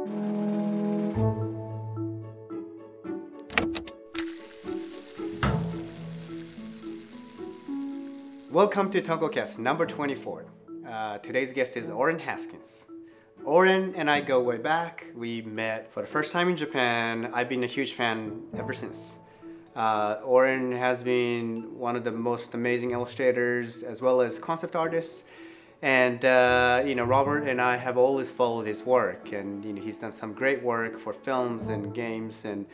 Welcome to Tonkocast number 24. Today's guest is Oren Haskins. Oren and I go way back. We met for the first time in Japan. I've been a huge fan ever since. Oren has been one of the most amazing illustrators as well as concept artists. And Robert and I have always followed his work, and he's done some great work for films and games and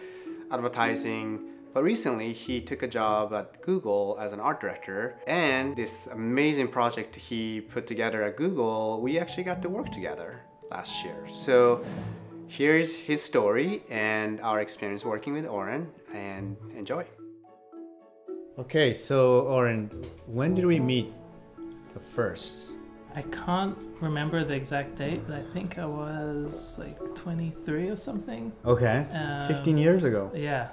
advertising. But recently he took a job at Google as an art director, and this amazing project he put together at Google, we actually got to work together last year. So here's his story and our experience working with Oren, and enjoy. Okay, so Oren, when did we meet the first? I can't remember the exact date, but I think I was like 23 or something. Okay, 15 years ago. Yeah,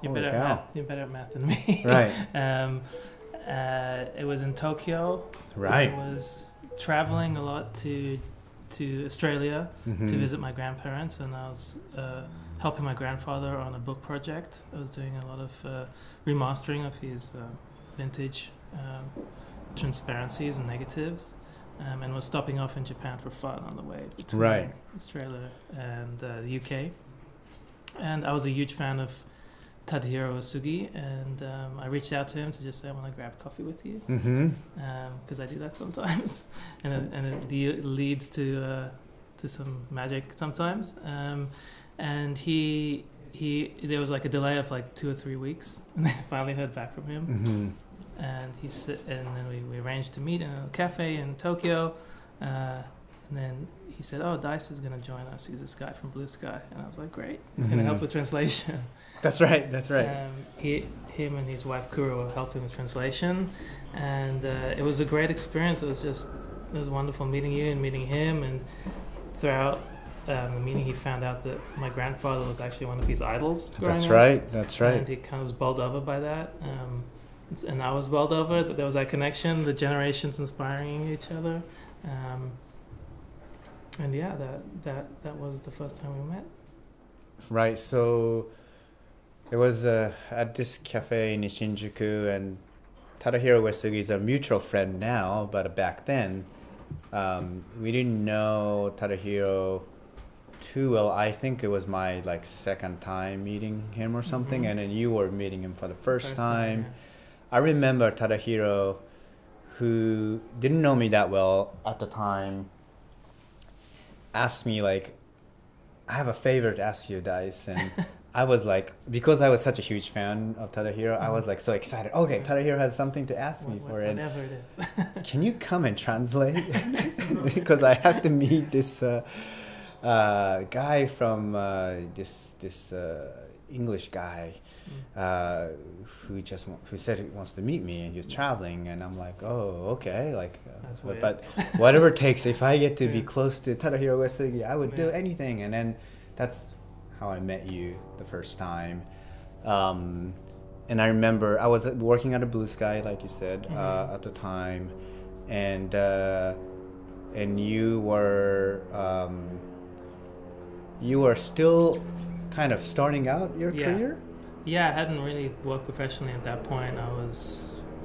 you're better at math than me. Right. It was in Tokyo. Right. I was traveling a lot to Australia to visit my grandparents, and I was helping my grandfather on a book project. I was doing a lot of remastering of his vintage transparencies and negatives. And was stopping off in Japan for fun on the way between Australia and the UK. And I was a huge fan of Tadahiro Isugi, and I reached out to him to just say, I want to grab coffee with you, because I do that sometimes, and it leads to some magic sometimes. And there was like a delay of like 2 or 3 weeks, and I finally heard back from him. And and then we arranged to meet in a cafe in Tokyo, and then he said, "Oh, Dice is going to join us. He's this guy from Blue Sky," and I was like, "Great, he's going to help with translation." That's right. Him and his wife Kuro were helping with translation, and it was a great experience. It was wonderful meeting you and meeting him, and throughout the meeting, he found out that my grandfather was actually one of his idols growing up. That's right. And he kind of was bowled over by that. And I was bowled over that there was that connection, the generations inspiring each other, and yeah, that was the first time we met. Right. So it was at this cafe in Shinjuku, and Tadahiro Uesugi is a mutual friend now, but back then we didn't know Tadahiro too well. I think it was my second time meeting him or something, and then you were meeting him for the first time. Yeah. I remember Tadahiro, who didn't know me that well at the time, asked me I have a favor to ask you, Dice, and I was because I was such a huge fan of Tadahiro, I was so excited. Okay, Tadahiro has something to ask me for it. Whatever it is. Can you come and translate? Because I have to meet this guy from this English guy. Who said he wants to meet me, and he was traveling, and I'm like, oh, okay, that's weird. But whatever it takes, if I get to be close to Tadahiro Uesugi, I would do anything. And then that's how I met you the first time. And I remember I was working at a Blue Sky, like you said, at the time, and you were still kind of starting out your career. Yeah, I hadn't really worked professionally at that point. I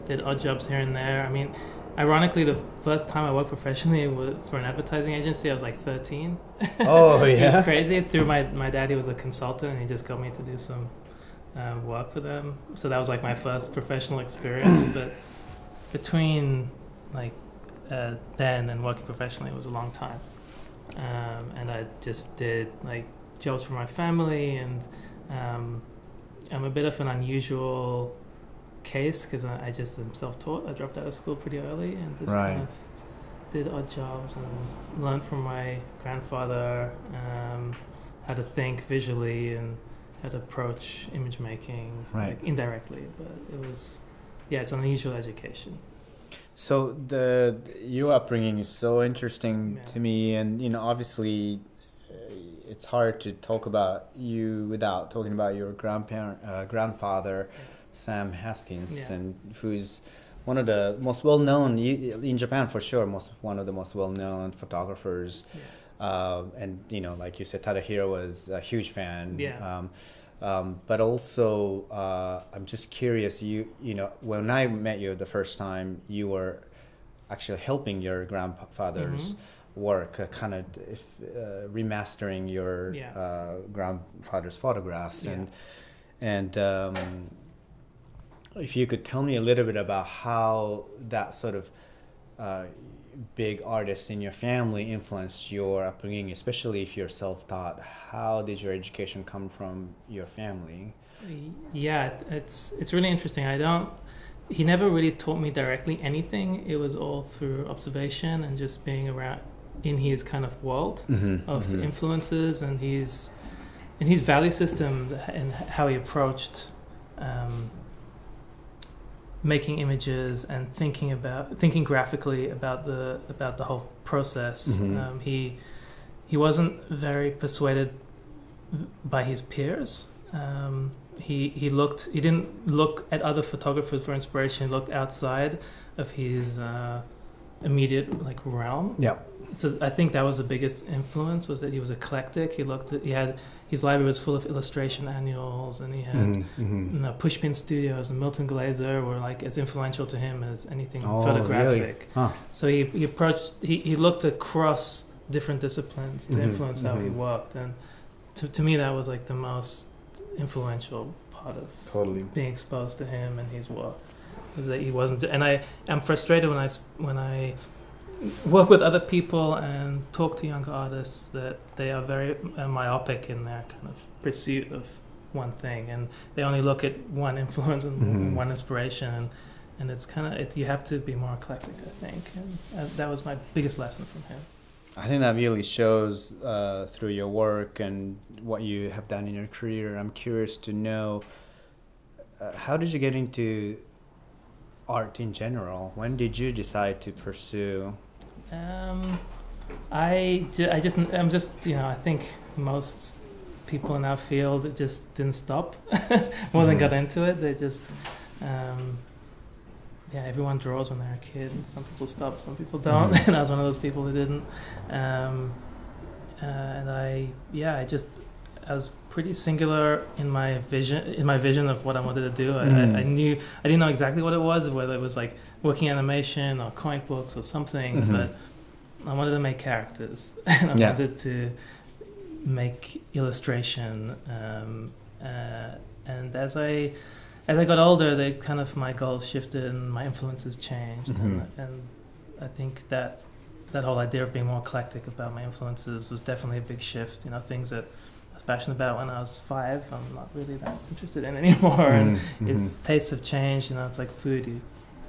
did odd jobs here and there. I mean, ironically, the first time I worked professionally for an advertising agency, I was 13. Oh, yeah? It was crazy. Through my dad, he was a consultant, and he just got me to do some work for them. So that was my first professional experience. But between then and working professionally, it was a long time. And I just did jobs for my family, and I'm a bit of an unusual case because I just am self-taught. I dropped out of school pretty early and just kind of did odd jobs and learned from my grandfather how to think visually and how to approach image making indirectly. But it was, it's an unusual education. So your upbringing is so interesting to me, and obviously it's hard to talk about you without talking about your grandfather, Sam Haskins, and who's one of the most well-known in Japan for sure. One of the most well-known photographers and like you said, Tadahiro was a huge fan. Yeah. But also, I'm just curious. When I met you the first time, you were actually helping your grandfather's work, kind of remastering your grandfather's photographs, and if you could tell me a little bit about how that sort of big artists in your family influenced your upbringing, especially if you're self-taught. How did your education come from your family? Yeah, it's really interesting. He never really taught me directly anything. It was all through observation and just being around in his kind of world of influences and his value system and how he approached making images and thinking graphically about the whole process. He wasn't very persuaded by his peers. He didn't look at other photographers for inspiration. He looked outside of his immediate realm. Yeah. So I think that was the biggest influence, was that he was eclectic. His library was full of illustration annuals, and he had Pushpin Studios and Milton Glaser were as influential to him as anything photographic. Really? Huh. So he looked across different disciplines to influence how he worked, and to me that was the most influential part of being exposed to him and his work, was that he wasn't. And I'm frustrated when I work with other people and talk to younger artists that they are very myopic in their kind of pursuit of one thing, and they only look at one influence and one inspiration, and it's kind of you have to be more eclectic, I think, and that was my biggest lesson from him. I think that really shows through your work and what you have done in your career. I'm curious to know, how did you get into art in general? When did you decide to pursue? I think most people in our field just didn't stop more than got into it. They just everyone draws when they're a kid. Some people stop, some people don't, and I was one of those people who didn't. And I was pretty singular in my vision of what I wanted to do. I didn't know exactly what it was, whether it was working animation or comic books or something, but I wanted to make characters and I wanted to make illustration. And as I got older, my goals shifted and my influences changed, and I think that whole idea of being more eclectic about my influences was definitely a big shift. Things that I was passionate about when I was 5, I'm not really that interested in anymore. And its tastes have changed. It's like food.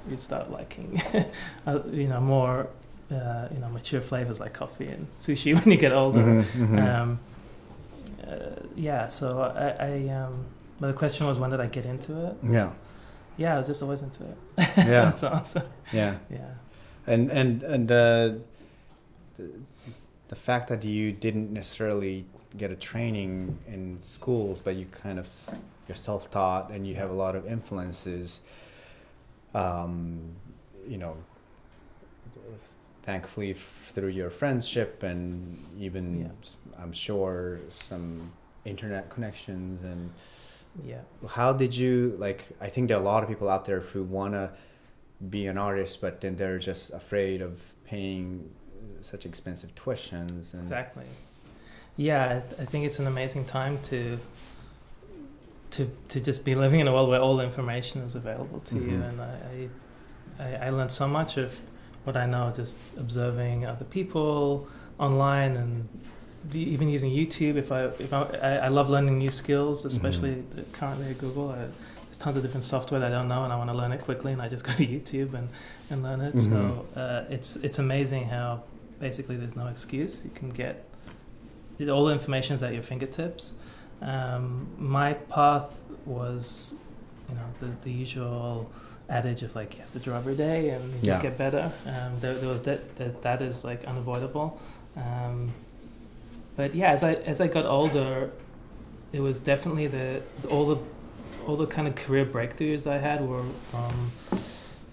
You start liking, more, mature flavors like coffee and sushi when you get older. So I but the question was, when did I get into it? Yeah, I was just always into it. Yeah. That's awesome. Yeah. Yeah. And the fact that you didn't necessarily get a training in schools, but you're self-taught and you have a lot of influences, thankfully through your friendship and even I'm sure some internet connections. And how did you, I think there are a lot of people out there who want to be an artist, but then they're just afraid of paying such expensive tuitions. Exactly. Yeah, I think it's an amazing time to just be living in a world where all the information is available to you, and I learned so much of what I know just observing other people online and even using YouTube. I love learning new skills, especially currently at Google. There's tons of different software that I don't know and I want to learn it quickly, and I just go to YouTube and learn it. So it's amazing how basically there's no excuse. You can get all the information is at your fingertips. My path was, the usual adage of you have to draw every day and you just get better. There was that is unavoidable. But yeah, as I got older, it was definitely all the kind of career breakthroughs I had were from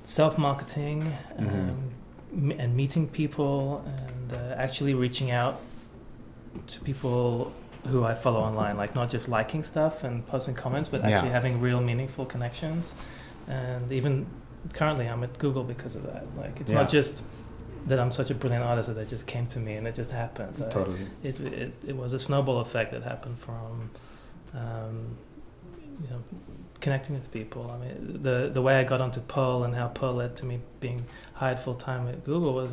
self-marketing and meeting people and actually reaching out to people who I follow online, like not just liking stuff and posting comments, but actually having real meaningful connections. And even currently I'm at Google because of that. Like it's not just that I'm such a brilliant artist that it just came to me and it just happened. Totally. It was a snowball effect that happened from connecting with people. I mean, the way I got onto Pearl and how Pearl led to me being hired full time at Google was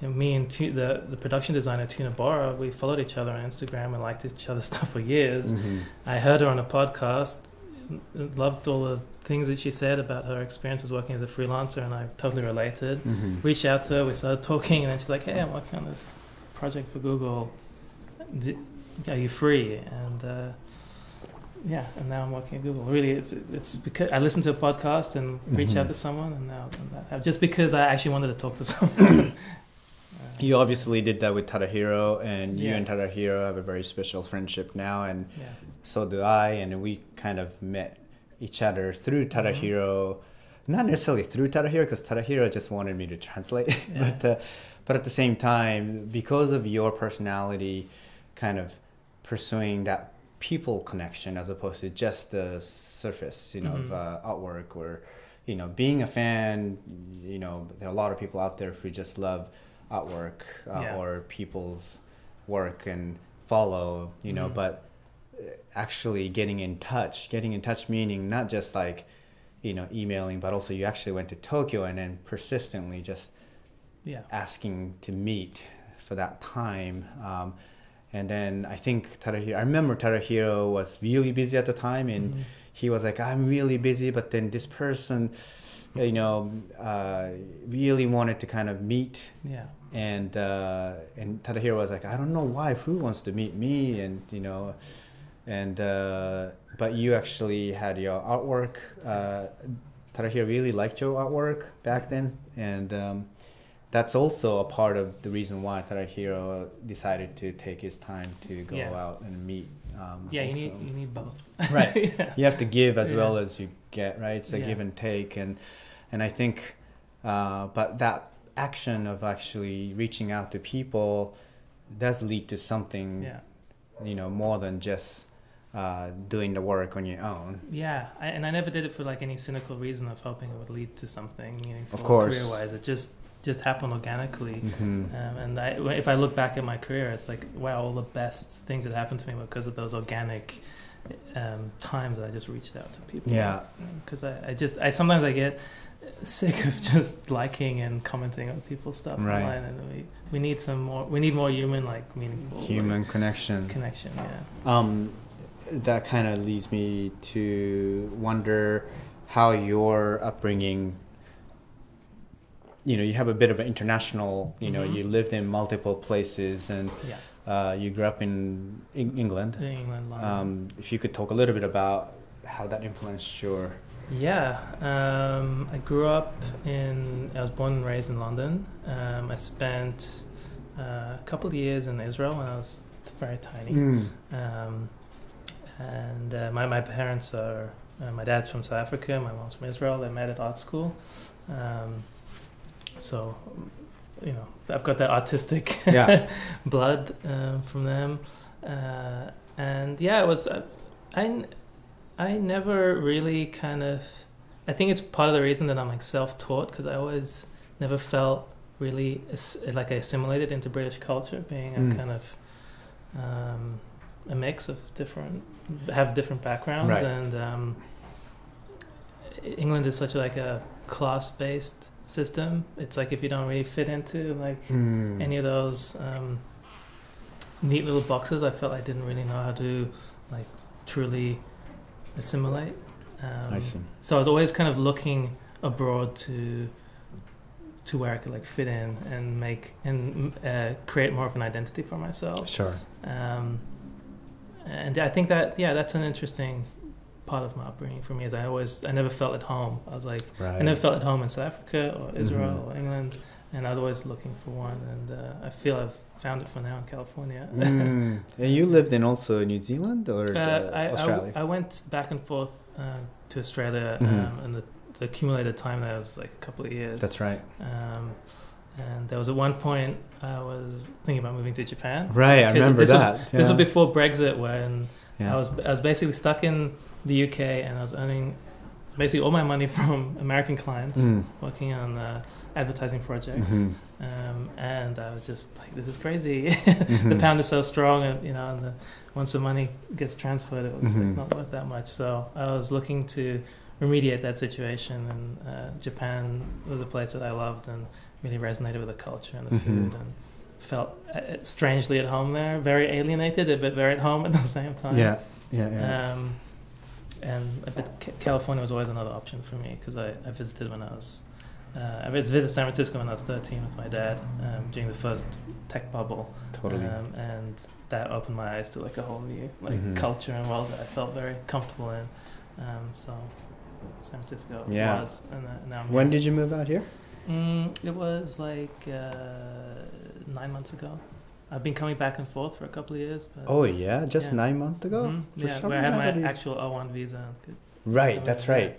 me and the production designer Tuna Bora, we followed each other on Instagram and liked each other's stuff for years. Mm-hmm. I heard her on a podcast, loved all the things that she said about her experiences working as a freelancer, and I totally related. Mm-hmm. Reached out to her, we started talking, and then she's like, "Hey, I'm working on this project for Google. Are you free?" And and now I'm working at Google. Really, it's because I listened to a podcast and reached out to someone, and now just because I actually wanted to talk to someone. You obviously did that with Tadahiro, and you and Tadahiro have a very special friendship now, and so do I. And we kind of met each other through Tadahiro, not necessarily through Tadahiro, because Tadahiro just wanted me to translate, but at the same time, because of your personality, kind of pursuing that people connection as opposed to just the surface, of artwork, or being a fan. There are a lot of people out there who just love artwork or people's work and follow, but actually getting in touch meaning not just like emailing, but also you actually went to Tokyo and then persistently just asking to meet for that time. And then I think I remember Tadahiro was really busy at the time, and he was like, "I'm really busy," but then this person really wanted to kind of meet. And Tadahiro was like, "I don't know who wants to meet me," and but you actually had your artwork. Tadahiro really liked your artwork back then, and that's also a part of the reason why Tadahiro decided to take his time to go out and meet. You need both. Right. You have to give as well as you get, right? It's a give and take, and I think, but that action of actually reaching out to people does lead to something, more than just doing the work on your own. And I never did it for like any cynical reason of hoping it would lead to something meaningful, of course, career-wise. It just happened organically. And if I look back at my career, it's like, wow, all the best things that happened to me were because of those organic times that I just reached out to people. Because I sometimes I get sick of just liking and commenting on people's stuff online, and we need more human, like meaningful connection. That kind of leads me to wonder how your upbringing, you have a bit of an international, you lived in multiple places, and you grew up in England. London. If you could talk a little bit about how that influenced your... I grew up I was born and raised in London. I spent a couple of years in Israel when I was very tiny. And my parents are, my dad's from South Africa, my mom's from Israel. They met at art school. So, I've got that artistic blood from them. And it was, I never really I think it's part of the reason that I'm like self-taught, because I always never felt really like I assimilated into British culture, being a kind of a mix of different backgrounds. And England is such like a class-based system. It's like if you don't really fit into like any of those neat little boxes, I felt I didn't really know how to like truly assimilate. I see. So I was always kind of looking abroad to where I could like fit in and create more of an identity for myself. Sure. And I think that that's an interesting part of my upbringing for me. Is I never felt at home. I was like I never felt at home in South Africa or Israel or England, and I was always looking for one. And I feel I've found it for now in California. And you lived in also New Zealand or Australia? I went back and forth to Australia, and the accumulated time there was like a couple of years. That's right. And there was at one point I was thinking about moving to Japan. Right, I remember that. This was before Brexit, when I was basically stuck in the UK, and I was earning basically all my money from American clients, working on advertising projects. And I was just like, this is crazy. The pound is so strong, and and once the money gets transferred, it was like not worth that much. So I was looking to remediate that situation, and Japan was a place that I loved and really resonated with the culture and the food, and felt strangely at home there, very alienated, but very at home at the same time. But California was always another option for me, because I visited when I visited San Francisco when I was 13 with my dad, during the first tech bubble. Totally. And that opened my eyes to like a whole new culture and world that I felt very comfortable in. So San Francisco was. And now I'm When here. did you move out here? It was like 9 months ago. I've been coming back and forth for a couple of years. But 9 months ago? Yeah, where I had my actual O1 visa. Right, that's right.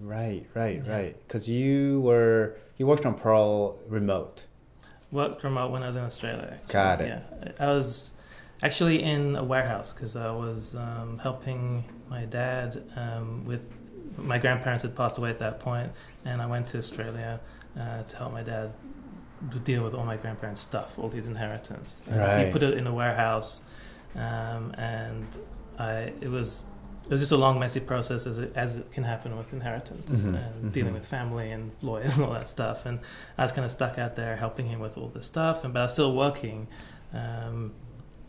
Right. Because you worked on Pearl remote. Worked remote when I was in Australia. Actually. Got it. Yeah, I was actually in a warehouse because I was helping my dad with. My grandparents had passed away at that point, and I went to Australia to help my dad deal with all my grandparents' stuff, all his inheritance. Right. He put it in a warehouse, and it was just a long, messy process, as it can happen with inheritance and dealing with family and lawyers and all that stuff. And I was kind of stuck out there helping him with all this stuff, but I was still working.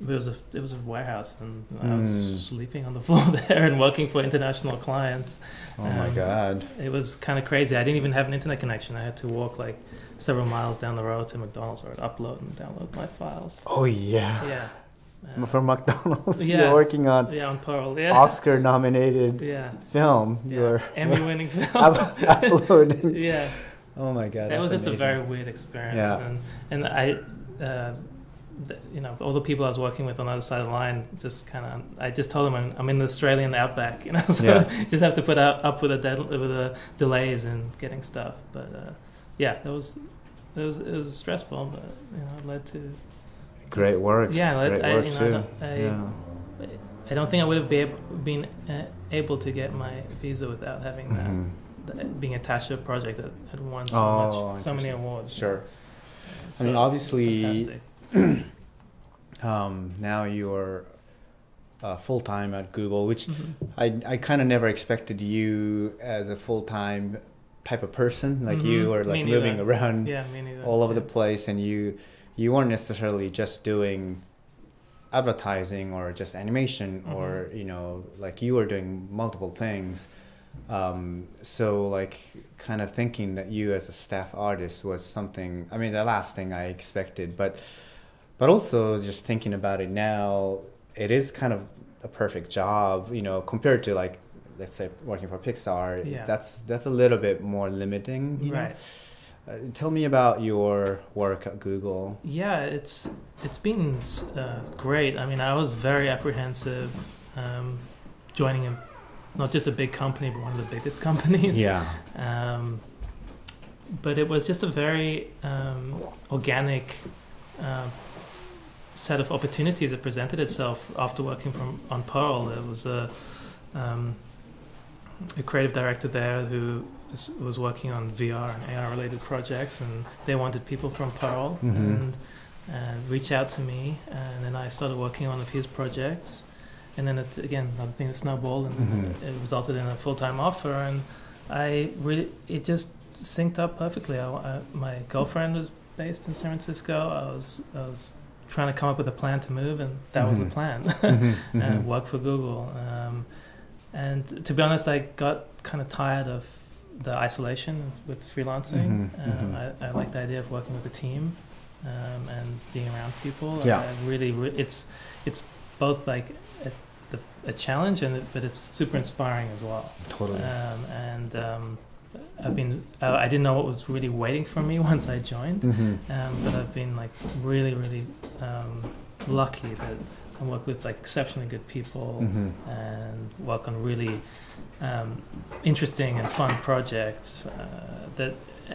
It was a warehouse, and I was sleeping on the floor there and working for international clients. Oh my God. It was kind of crazy. I didn't even have an internet connection. I had to walk like several miles down the road to McDonald's where I'd upload and download my files. Oh yeah. Yeah. For McDonald's, you're working on on Pearl, Oscar-nominated film. Yeah. Emmy-winning film. Uploading. Yeah. Oh my God. That was just amazing. a very weird experience. Yeah. And I, all the people I was working with on the other side of the line, I just told them I'm in the Australian outback, so just have to put up with the delays in getting stuff. But it was stressful, but it led to great work. Yeah, great work too. I don't think I would have been able to get my visa without having that being attached to a project that had won so many awards. Sure. So I mean, obviously, now you're full-time at Google, which I kind of never expected you as a full-time type of person. Like you were like moving around all over the place, and you weren't necessarily just doing advertising or just animation or like you were doing multiple things. So like kind of thinking that you as a staff artist was something, I mean, the last thing I expected, but also just thinking about it now, it is kind of a perfect job, compared to like, let's say working for Pixar. That's a little bit more limiting, you know? Tell me about your work at Google. Yeah, it's been great. I mean, I was very apprehensive joining not just a big company, but one of the biggest companies. Yeah. But it was just a very organic set of opportunities that presented itself after working on Pearl. There was a creative director there who was working on VR and AR related projects, and they wanted people from Pearl and reached out to me, and then I started working on one of his projects, and then another thing that snowballed, and it resulted in a full-time offer, and it just synced up perfectly. My girlfriend was based in San Francisco. I was trying to come up with a plan to move, and that was the plan. And work for Google. And to be honest, I got kind of tired of the isolation with freelancing. I like the idea of working with a team and being around people. Yeah. It's both like a challenge, but it's super inspiring as well. Totally. I didn't know what was really waiting for me once I joined, but I've been like really, really lucky that I work with like exceptionally good people and work on really interesting and fun projects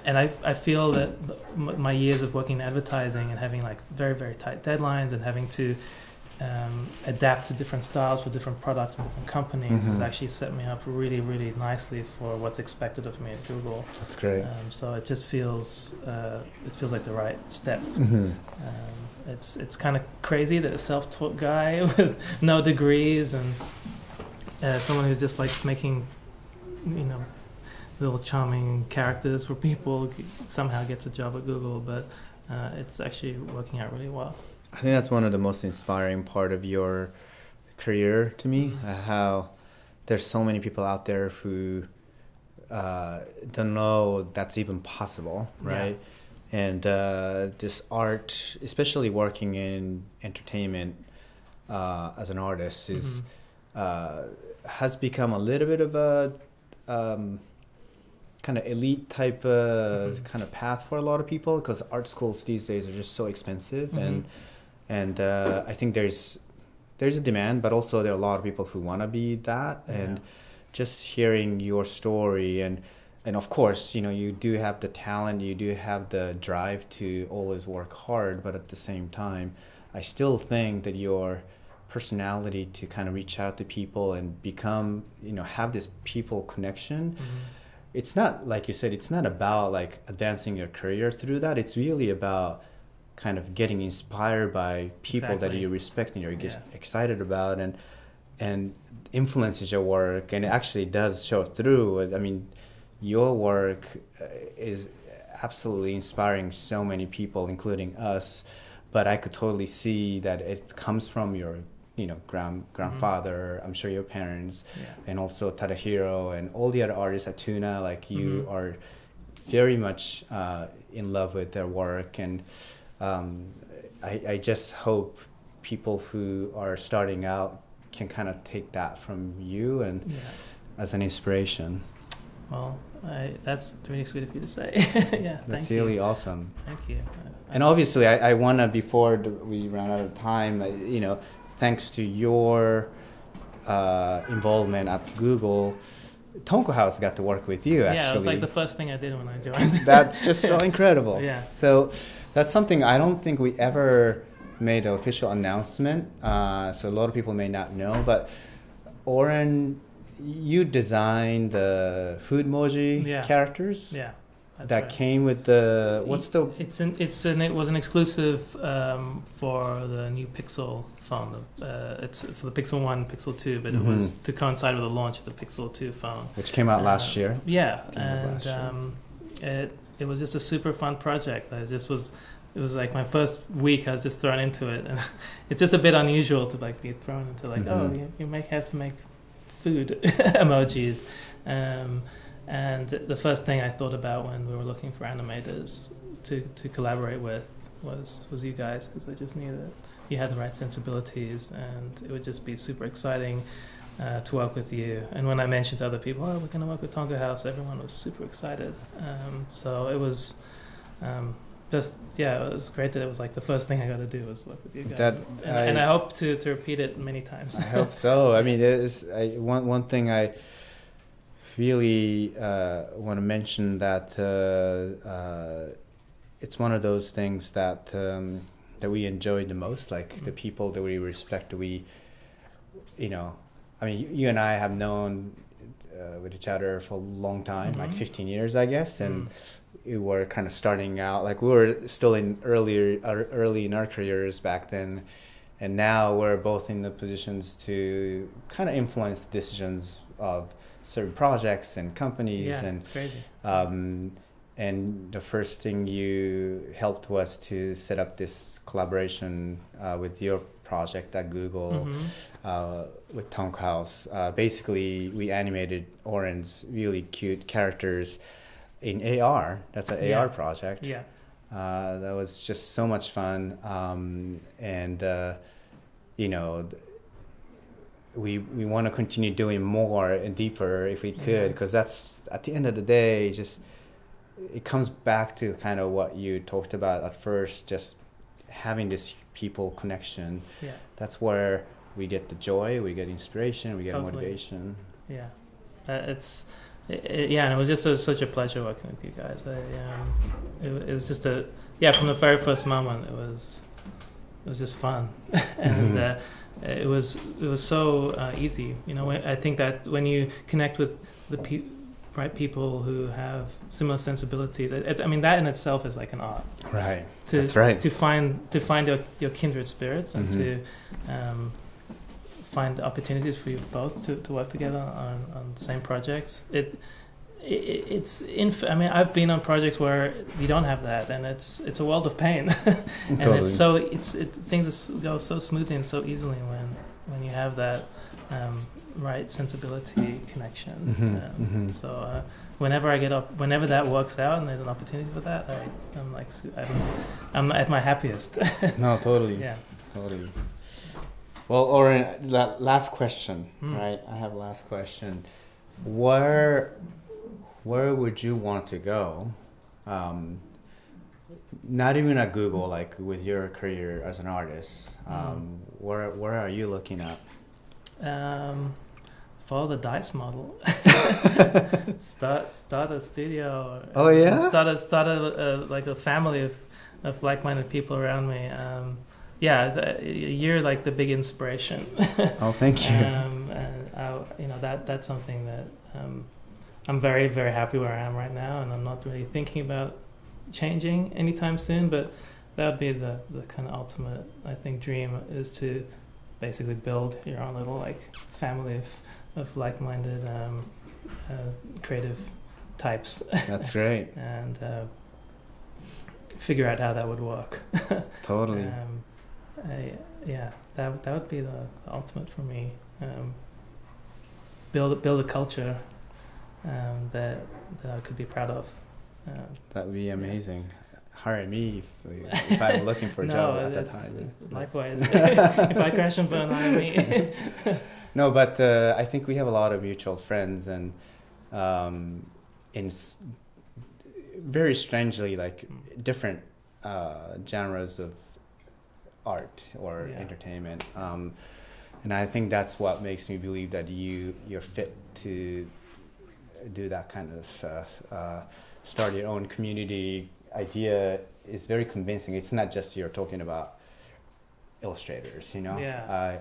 and I feel that my years of working in advertising and having like very, very tight deadlines and having to adapt to different styles for different products and different companies has actually set me up really, really nicely for what's expected of me at Google. That's great. So it just feels like the right step. It's kind of crazy that a self-taught guy with no degrees and someone who's just like making, little charming characters for people somehow gets a job at Google, but it's actually working out really well. I think that's one of the most inspiring part of your career to me, how there's so many people out there who don't know that's even possible, right? Yeah. And this art, especially working in entertainment as an artist, is has become a little bit of a kind of elite type kind of path for a lot of people, because art schools these days are just so expensive, and I think there's a demand, but also there are a lot of people who want to be that. And just hearing your story, and of course, you do have the talent, you do have the drive to always work hard, but at the same time, I still think that your personality to kind of reach out to people and become, have this people connection. It's not, like you said, it's not about like advancing your career through that. It's really about kind of getting inspired by people that you respect and you're excited about, and influences your work, and it actually does show through. I mean, your work is absolutely inspiring so many people, including us, but I could totally see that it comes from your grandfather, I'm sure your parents, and also Tadahiro and all the other artists at Tuna, like you are very much in love with their work. And I just hope people who are starting out can kind of take that from you and as an inspiration. Well, that's really sweet of you to say. That's really awesome. Thank you. And obviously, I want to, before we run out of time, thanks to your involvement at Google, Tonko House got to work with you, actually. Yeah, it was like the first thing I did when I joined. That's just so incredible. Yeah. So that's something I don't think we ever made an official announcement, so a lot of people may not know, but Oren, you designed the food emoji characters. Yeah. That's that right. came with the it was an exclusive for the new Pixel phone. It's for the Pixel 1, Pixel 2, but it was to coincide with the launch of the Pixel 2 phone, which came out last year. Yeah, and it was just a super fun project. It was like my first week. I was just thrown into it, and it's just a bit unusual to like be thrown into like you might have to make food emojis. And the first thing I thought about when we were looking for animators to collaborate with was you guys, because I just knew that you had the right sensibilities, and it would just be super exciting to work with you. And when I mentioned to other people, we're going to work with Tonko House, everyone was super excited. So it was it was great that it was like the first thing I got to do was work with you guys. And I hope to repeat it many times. I hope so. I mean, one thing I really want to mention, that it's one of those things that we enjoyed the most, like the people that we respect, I mean, you and I have known with each other for a long time, like 15 years, I guess, and we were kind of starting out, like we were still early in our careers back then, and now we're both in the positions to kind of influence the decisions of certain projects and companies. And it's crazy. And the first thing you helped was to set up this collaboration with your project at Google with Tonko House. Basically, we animated Oren's really cute characters in AR. That's an AR project. Yeah. That was just so much fun. We want to continue doing more and deeper if we could, because that's, at the end of the day, just it comes back to kind of what you talked about at first, just having this people connection. Yeah. That's where we get the joy, we get inspiration, we get motivation. Yeah. Yeah, and it was just such a pleasure working with you guys. It was just from the very first moment, it was just fun, and it was so easy. You know, I think that when you connect with the people who have similar sensibilities, I mean, that in itself is like an art. Right. That's right. To find your kindred spirits and to find opportunities for you both to work together on the same projects. I mean, I've been on projects where you don't have that, and it's a world of pain. And Totally. Things go so smoothly and so easily when you have that right sensibility connection. So whenever that works out and there's an opportunity for that, I'm at my happiest. No, totally. Yeah. Totally. Well, Oren, last question, right? I have a last question. Where would you want to go? Not even at Google, like with your career as an artist. Where are you looking at? Follow the DICE model. start a studio. Oh yeah. Start a like a family of like-minded people around me. You're like the big inspiration. Oh, thank you. And that's something that I'm very, very happy where I am right now, and I'm not really thinking about changing anytime soon. But that would be the kind of ultimate, I think, dream, is to basically build your own little like family of like-minded creative types. That's great. And figure out how that would work. Totally. That would be the ultimate for me. Build a culture that I could be proud of. That would be amazing. Hire me if I'm looking for a job at that time. Likewise. If I crash and burn, hire me. No, but I think we have a lot of mutual friends, and very strangely, like different genres of art or entertainment, and I think that's what makes me believe that you're fit to do that kind of start your own community idea. Is very convincing. It's not just you're talking about illustrators, you know.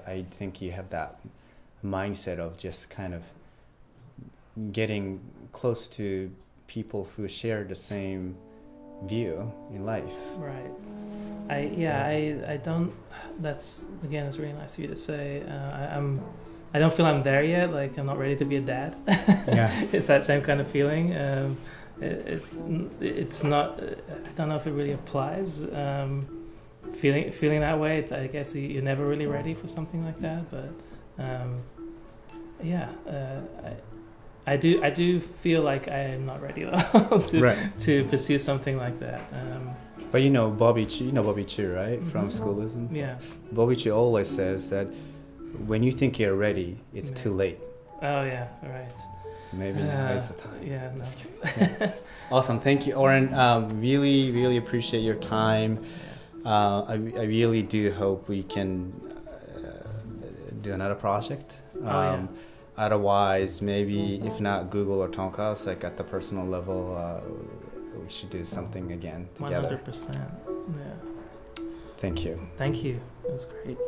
I think you have that mindset of just kind of getting close to people who share the same view in life. Right. I don't. That's, again, it's really nice of you to say. I don't feel I'm there yet. Like, I'm not ready to be a dad. Yeah. It's that same kind of feeling. It's not. I don't know if it really applies. Feeling that way. I guess you're never really ready for something like that. But I do feel like I am not ready though to pursue something like that. But you know Bobby Chu, right? From Schoolism. Yeah. Bobby Chu always says that when you think you're ready, it's too late. Oh yeah, right. So maybe now's the time. Yeah. No. Yeah. Awesome, thank you, Oren. Really, really appreciate your time. I really do hope we can do another project. Otherwise, maybe if not Google or Tonko House, like at the personal level, we should do something again together. 100%. Yeah. Thank you. Thank you. It was great.